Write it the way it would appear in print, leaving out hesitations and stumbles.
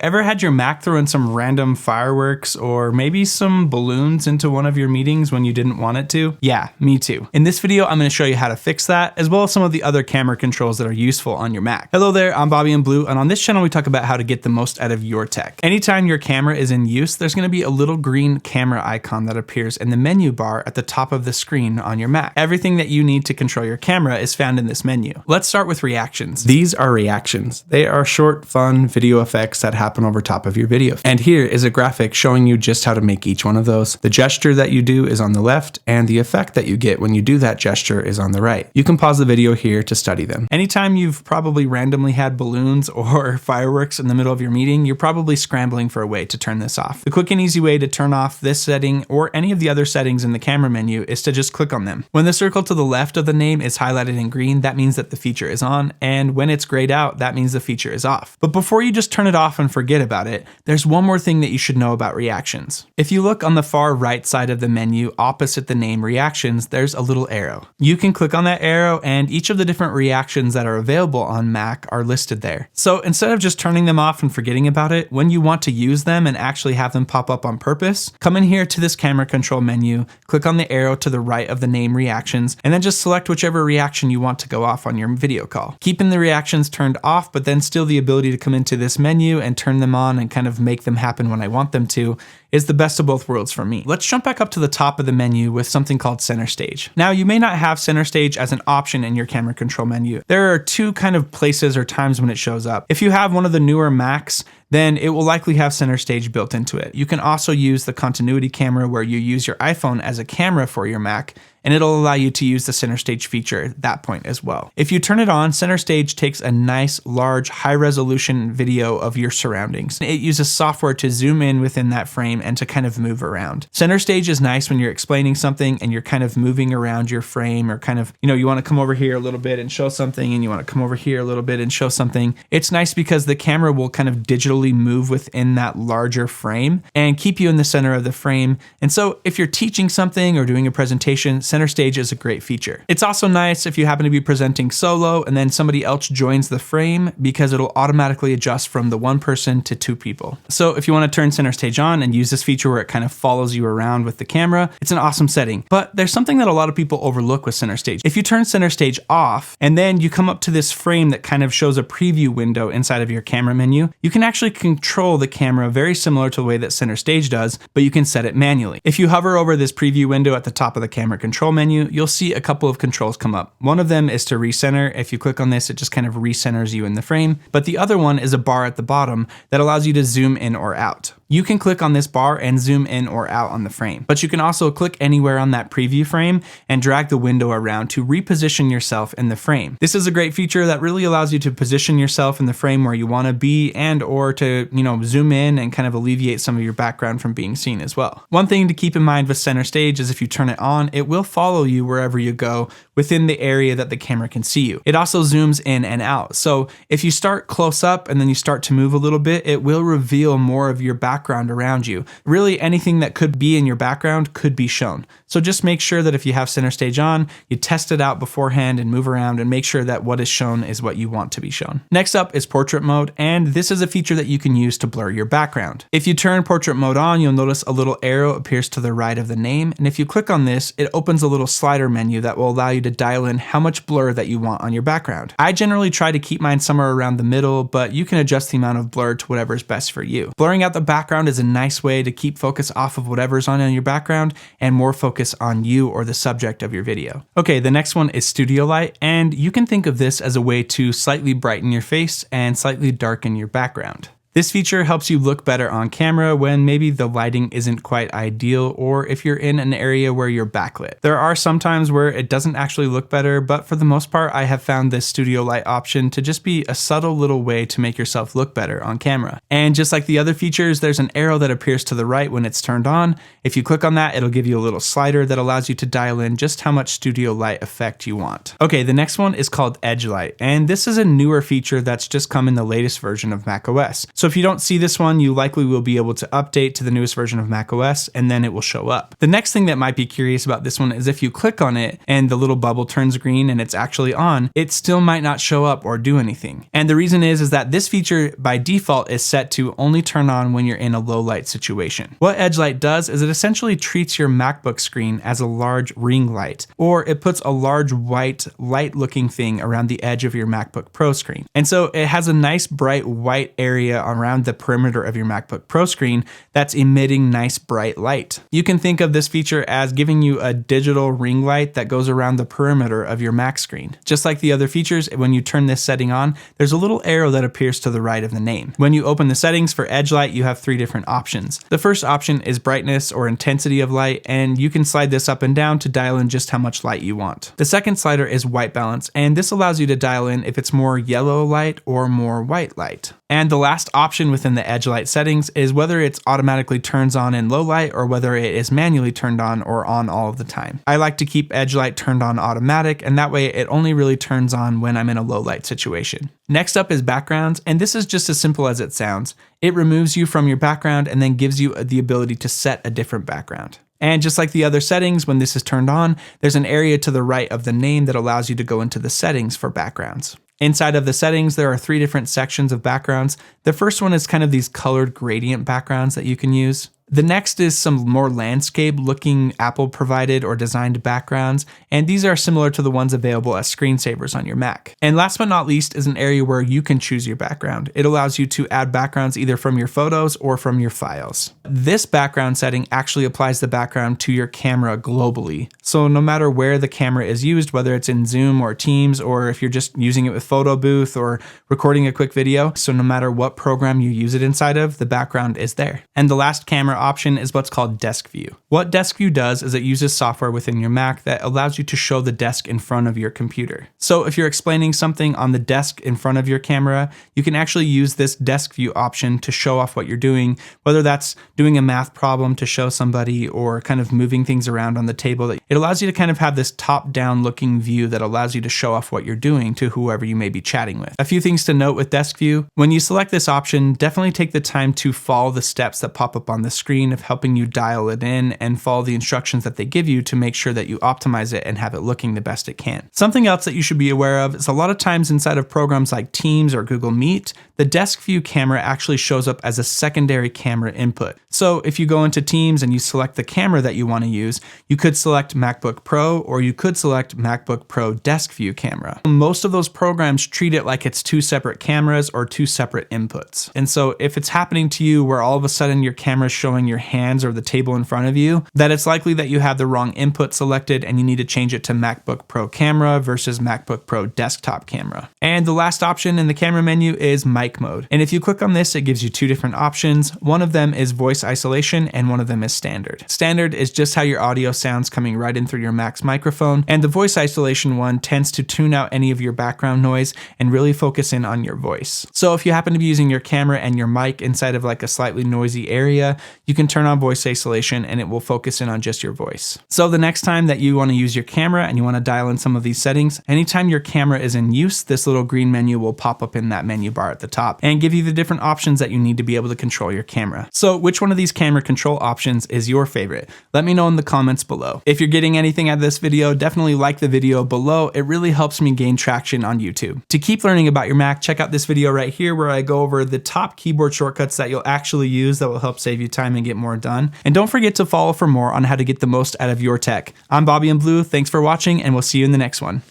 Ever had your Mac throw in some random fireworks or maybe some balloons into one of your meetings when you didn't want it to? Yeah, me too. In this video, I'm going to show you how to fix that, as well as some of the other camera controls that are useful on your Mac. Hello there, I'm Bobby in Blue, and on this channel we talk about how to get the most out of your tech. Anytime your camera is in use, there's going to be a little green camera icon that appears in the menu bar at the top of the screen on your Mac. Everything that you need to control your camera is found in this menu. Let's start with reactions. These are reactions. They are short, fun video effects that happen over top of your video. And here is a graphic showing you just how to make each one of those. The gesture that you do is on the left, and the effect that you get when you do that gesture is on the right. You can pause the video here to study them. Anytime you've probably randomly had balloons or fireworks in the middle of your meeting, you're probably scrambling for a way to turn this off. The quick and easy way to turn off this setting or any of the other settings in the camera menu is to just click on them. When the circle to the left of the name is highlighted in green, that means that the feature is on, and when it's grayed out, that means the feature is off. But before you just turn it off and forget about it, there's one more thing that you should know about reactions. If you look on the far right side of the menu opposite the name reactions, there's a little arrow. You can click on that arrow and each of the different reactions that are available on Mac are listed there. So instead of just turning them off and forgetting about it, when you want to use them and actually have them pop up on purpose, come in here to this camera control menu, click on the arrow to the right of the name reactions, and then just select whichever reaction you want to go off on your video call. Keeping the reactions turned off, but then still the ability to come into this menu and turn them on and kind of make them happen when I want them to is the best of both worlds for me. Let's jump back up to the top of the menu with something called Center Stage. Now, you may not have Center Stage as an option in your camera control menu. There are two kind of places or times when it shows up. If you have one of the newer Macs, then it will likely have Center Stage built into it. You can also use the continuity camera where you use your iPhone as a camera for your Mac, and it'll allow you to use the Center Stage feature at that point as well. If you turn it on, Center Stage takes a nice, large, high-resolution video of your surroundings. It uses software to zoom in within that frame and to kind of move around. Center Stage is nice when you're explaining something and you're kind of moving around your frame, or kind of, you want to come over here a little bit and show something, and you want to come over here a little bit and show something. It's nice because the camera will kind of digitally move within that larger frame and keep you in the center of the frame. And so if you're teaching something or doing a presentation, Center Stage is a great feature. It's also nice if you happen to be presenting solo and then somebody else joins the frame, because it'll automatically adjust from the one person to two people. So if you want to turn Center Stage on and use this feature where it kind of follows you around with the camera, it's an awesome setting. But there's something that a lot of people overlook with Center Stage. If you turn Center Stage off and then you come up to this frame that kind of shows a preview window inside of your camera menu, you can actually control the camera very similar to the way that Center Stage does, but you can set it manually. If you hover over this preview window at the top of the camera control menu, you'll see a couple of controls come up. One of them is to recenter. If you click on this, it just kind of recenters you in the frame. But the other one is a bar at the bottom that allows you to zoom in or out. You can click on this bar and zoom in or out on the frame, but you can also click anywhere on that preview frame and drag the window around to reposition yourself in the frame. This is a great feature that really allows you to position yourself in the frame where you want to be, and or to, zoom in and kind of alleviate some of your background from being seen as well. One thing to keep in mind with Center Stage is if you turn it on, it will follow you wherever you go within the area that the camera can see you. It also zooms in and out. So if you start close up and then you start to move a little bit, it will reveal more of your background around you. Really, anything that could be in your background could be shown. So just make sure that if you have Center Stage on, you test it out beforehand and move around and make sure that what is shown is what you want to be shown. Next up is portrait mode, and this is a feature that you can use to blur your background. If you turn portrait mode on, you'll notice a little arrow appears to the right of the name, and if you click on this, it opens a little slider menu that will allow you to dial in how much blur that you want on your background. I generally try to keep mine somewhere around the middle, but you can adjust the amount of blur to whatever is best for you. Blurring out the background is a nice way to keep focus off of whatever's on your background and more focus on you or the subject of your video. Okay, the next one is studio light, and you can think of this as a way to slightly brighten your face and slightly darken your background. This feature helps you look better on camera when maybe the lighting isn't quite ideal, or if you're in an area where you're backlit. There are some times where it doesn't actually look better, but for the most part, I have found this studio light option to just be a subtle little way to make yourself look better on camera. And just like the other features, there's an arrow that appears to the right when it's turned on. If you click on that, it'll give you a little slider that allows you to dial in just how much studio light effect you want. Okay, the next one is called Edge Light, and this is a newer feature that's just come in the latest version of macOS. So if you don't see this one, you likely will be able to update to the newest version of macOS, and then it will show up. The next thing that might be curious about this one is if you click on it and the little bubble turns green and it's actually on, it still might not show up or do anything. And the reason is that this feature by default is set to only turn on when you're in a low light situation. What Edge Light does is it essentially treats your MacBook screen as a large ring light, or it puts a large white light looking thing around the edge of your MacBook Pro screen. And so it has a nice bright white area around the perimeter of your MacBook Pro screen that's emitting nice bright light. You can think of this feature as giving you a digital ring light that goes around the perimeter of your Mac screen. Just like the other features, when you turn this setting on, there's a little arrow that appears to the right of the name. When you open the settings for Edge Light, you have 3 different options. The first option is brightness or intensity of light, and you can slide this up and down to dial in just how much light you want. The second slider is white balance, and this allows you to dial in if it's more yellow light or more white light. And the last option within the Edge Light settings is whether it's automatically turns on in low light or whether it is manually turned on or on all of the time. I like to keep Edge Light turned on automatic, and that way it only really turns on when I'm in a low light situation. Next up is backgrounds, and this is just as simple as it sounds. It removes you from your background and then gives you the ability to set a different background. And just like the other settings, when this is turned on, there's an area to the right of the name that allows you to go into the settings for backgrounds. Inside of the settings, there are 3 different sections of backgrounds. The first one is kind of these colored gradient backgrounds that you can use. The next is some more landscape looking Apple provided or designed backgrounds, and these are similar to the ones available as screensavers on your Mac. And last but not least is an area where you can choose your background. It allows you to add backgrounds either from your photos or from your files. This background setting actually applies the background to your camera globally. So no matter where the camera is used, whether it's in Zoom or Teams, or if you're just using it with Photo Booth or recording a quick video, so no matter what program you use it inside of, the background is there. And the last camera option is what's called Desk View. What Desk View does is it uses software within your Mac that allows you to show the desk in front of your computer. So if you're explaining something on the desk in front of your camera, you can actually use this Desk View option to show off what you're doing, whether that's doing a math problem to show somebody or kind of moving things around on the table. It allows you to kind of have this top-down looking view that allows you to show off what you're doing to whoever you may be chatting with. A few things to note with Desk View: when you select this option, definitely take the time to follow the steps that pop up on the screen of helping you dial it in and follow the instructions that they give you to make sure that you optimize it and have it looking the best it can. Something else that you should be aware of is a lot of times inside of programs like Teams or Google Meet, the Desk View camera actually shows up as a secondary camera input. So if you go into Teams and you select the camera that you want to use, you could select MacBook Pro or you could select MacBook Pro Desk View camera. Most of those programs treat it like it's 2 separate cameras or 2 separate inputs. And so if it's happening to you where all of a sudden your camera's showing your hands or the table in front of you, that it's likely that you have the wrong input selected and you need to change it to MacBook Pro camera versus MacBook Pro desktop camera. And the last option in the camera menu is mic mode. And if you click on this, it gives you 2 different options. One of them is voice isolation and one of them is standard. Standard is just how your audio sounds coming right in through your Mac's microphone, and the voice isolation one tends to tune out any of your background noise and really focus in on your voice. So if you happen to be using your camera and your mic inside of like a slightly noisy area, you can turn on voice isolation and it will focus in on just your voice. So the next time that you want to use your camera and you want to dial in some of these settings, anytime your camera is in use, this little green menu will pop up in that menu bar at the top and give you the different options that you need to be able to control your camera. So which one of these camera control options is your favorite? Let me know in the comments below. If you're getting anything out of this video, definitely like the video below. It really helps me gain traction on YouTube. To keep learning about your Mac, check out this video right here where I go over the top keyboard shortcuts that you'll actually use that will help save you time and get more done. And don't forget to follow for more on how to get the most out of your tech. I'm Bobby in Blue. Thanks for watching, and we'll see you in the next one.